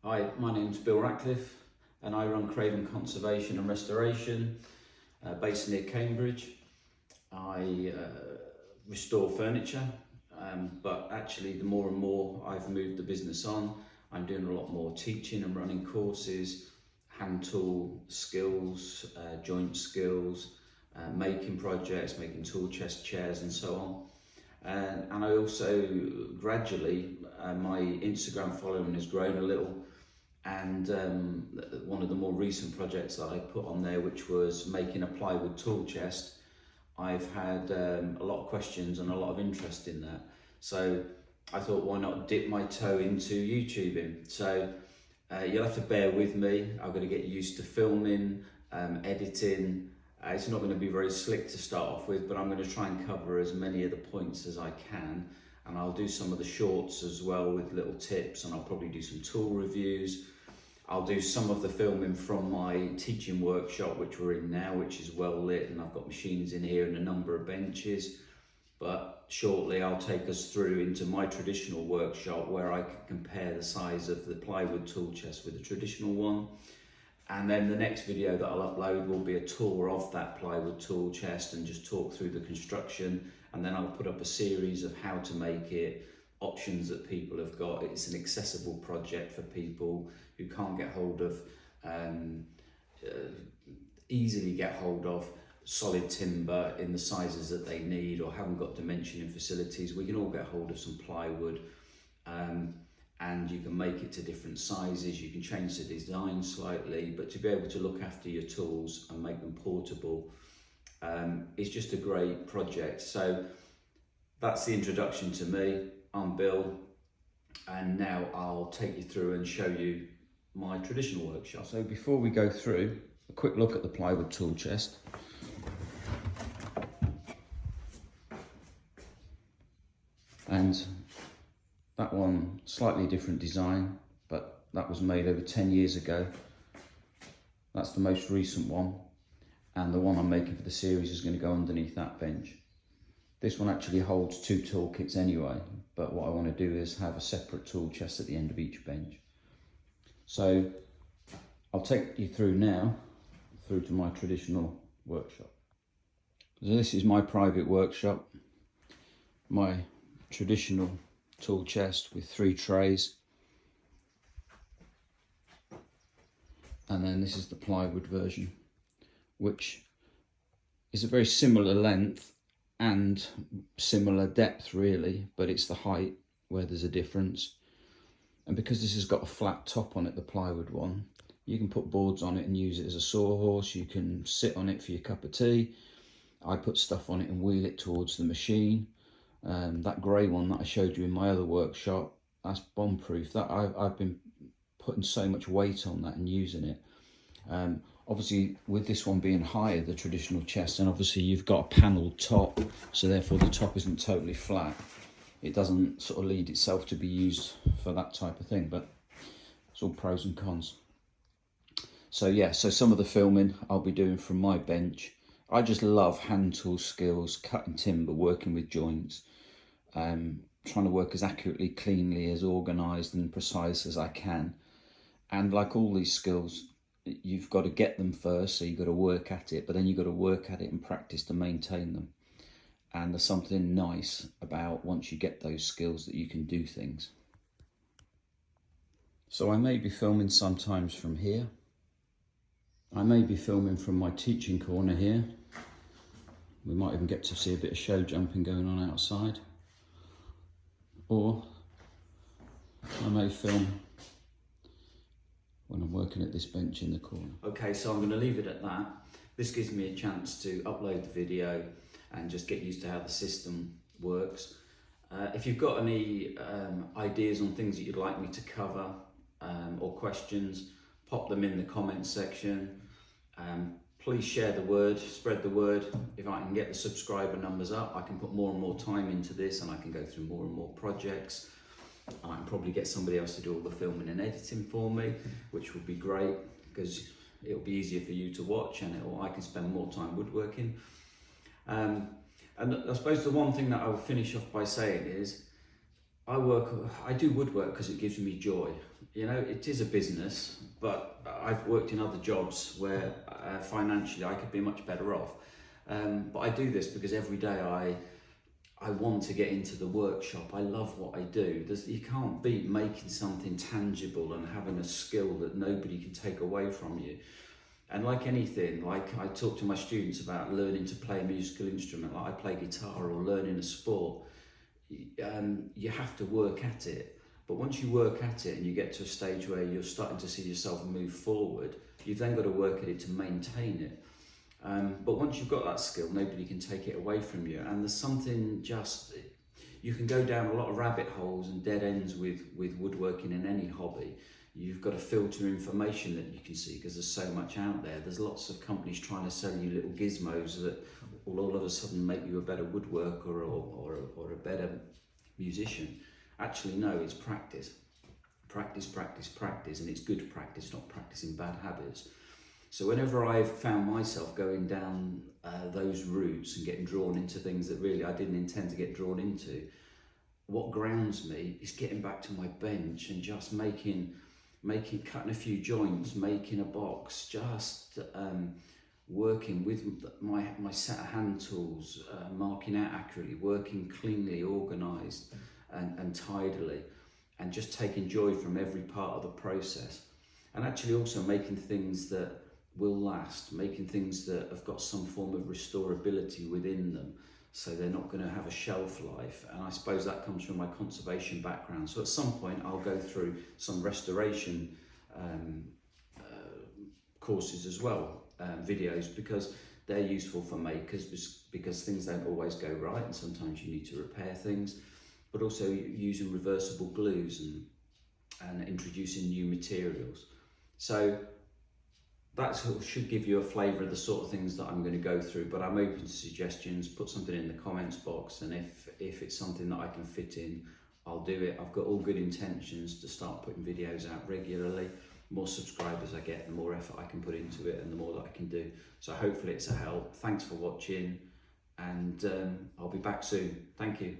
Hi, my name's Bill Ratcliffe and I run Craven Conservation and Restoration based near Cambridge. I restore furniture, but actually the more and more I've moved the business on, I'm doing a lot more teaching and running courses, hand tool skills, joint skills, making projects, making tool chest chairs and so on. And I also gradually, my Instagram following has grown a little, and one of the more recent projects that I put on there, which was making a plywood tool chest, I've had a lot of questions and a lot of interest in that. So I thought, why not dip my toe into YouTubing? So you'll have to bear with me. I've got to get used to filming, editing. It's not going to be very slick to start off with, but I'm going to try and cover as many of the points as I can. And I'll do some of the shorts as well with little tips, and I'll probably do some tool reviews. I'll do some of the filming from my teaching workshop, which we're in now, which is well lit, and I've got machines in here and a number of benches. But shortly I'll take us through into my traditional workshop where I can compare the size of the plywood tool chest with the traditional one. And then the next video that I'll upload will be a tour of that plywood tool chest and just talk through the construction. And then I'll put up a series of how to make it, options that people have got. It's an accessible project for people who can't get hold of, easily get hold of solid timber in the sizes that they need, or haven't got dimensioning facilities. We can all get hold of some plywood, and you can make it to different sizes. You can change the design slightly, but to be able to look after your tools and make them portable, it's just a great project. So that's the introduction to me. I'm Bill, and now I'll take you through and show you my traditional workshop. So before we go through, a quick look at the plywood tool chest. And that one, slightly different design, but that was made over 10 years ago. That's the most recent one. And the one I'm making for the series is going to go underneath that bench. This one actually holds 2 tool kits anyway, but what I want to do is have a separate tool chest at the end of each bench. So I'll take you through now, through to my traditional workshop. So this is my private workshop, my traditional tool chest with 3 trays. And then this is the plywood version, which is a very similar length and similar depth really, but it's the height where there's a difference. And because this has got a flat top on it, the plywood one, you can put boards on it and use it as a sawhorse. You can sit on it for your cup of tea. I put stuff on it and wheel it towards the machine. That grey one that I showed you in my other workshop, that's bomb proof. That I've been putting so much weight on that and using it. Obviously with this one being higher, the traditional chest, and obviously you've got a panelled top, so therefore the top isn't totally flat. It doesn't sort of lead itself to be used for that type of thing, but it's all pros and cons. So yeah, so some of the filming I'll be doing from my bench. I just love hand tool skills, cutting timber, working with joints, trying to work as accurately, cleanly, as organised and precise as I can. And like all these skills, you've got to get them first, so you've got to work at it, but then you've got to work at it and practice to maintain them. And there's something nice about once you get those skills that you can do things. So I may be filming sometimes from here. I may be filming from my teaching corner here. We might even get to see a bit of show jumping going on outside. Or I may film when I'm working at this bench in the corner. Okay, so I'm going to leave it at that. This gives me a chance to upload the video and just get used to how the system works. If you've got any ideas on things that you'd like me to cover or questions, pop them in the comments section. Please share the word, spread the word. If I can get the subscriber numbers up, I can put more and more time into this, and I can go through more and more projects. I can probably get somebody else to do all the filming and editing for me, which would be great because it'll be easier for you to watch, and I can spend more time woodworking. And I suppose the one thing that I will finish off by saying is I do woodwork because it gives me joy. You know, it is a business, but I've worked in other jobs where financially I could be much better off. But I do this because every day I want to get into the workshop. I love what I do. You can't beat making something tangible and having a skill that nobody can take away from you. And like anything, like I talk to my students about learning to play a musical instrument, like I play guitar, or learning a sport. You have to work at it. But once you work at it and you get to a stage where you're starting to see yourself move forward, you've then got to work at it to maintain it. But once you've got that skill, nobody can take it away from you. And there's something you can go down a lot of rabbit holes and dead ends with woodworking in any hobby. You've got to filter information that you can see because there's so much out there. There's lots of companies trying to sell you little gizmos that will all of a sudden make you a better woodworker or a better musician. Actually, no, it's practice. Practice, practice, practice, and it's good practice, not practicing bad habits. So whenever I've found myself going down those routes and getting drawn into things that really I didn't intend to get drawn into, what grounds me is getting back to my bench and just cutting a few joints, making a box, just working with my set of hand tools, marking out accurately, working cleanly, organised and tidily, and just taking joy from every part of the process. And actually also making things that will last, making things that have got some form of restorability within them, so they're not going to have a shelf life. And I suppose that comes from my conservation background. So at some point I'll go through some restoration courses as well, videos, because they're useful for makers, because things don't always go right and sometimes you need to repair things, but also using reversible glues and introducing new materials. So that should give you a flavour of the sort of things that I'm going to go through, but I'm open to suggestions. Put something in the comments box, and if it's something that I can fit in, I'll do it. I've got all good intentions to start putting videos out regularly. The more subscribers I get, the more effort I can put into it and the more that I can do. So hopefully it's a help. Thanks for watching, and I'll be back soon. Thank you.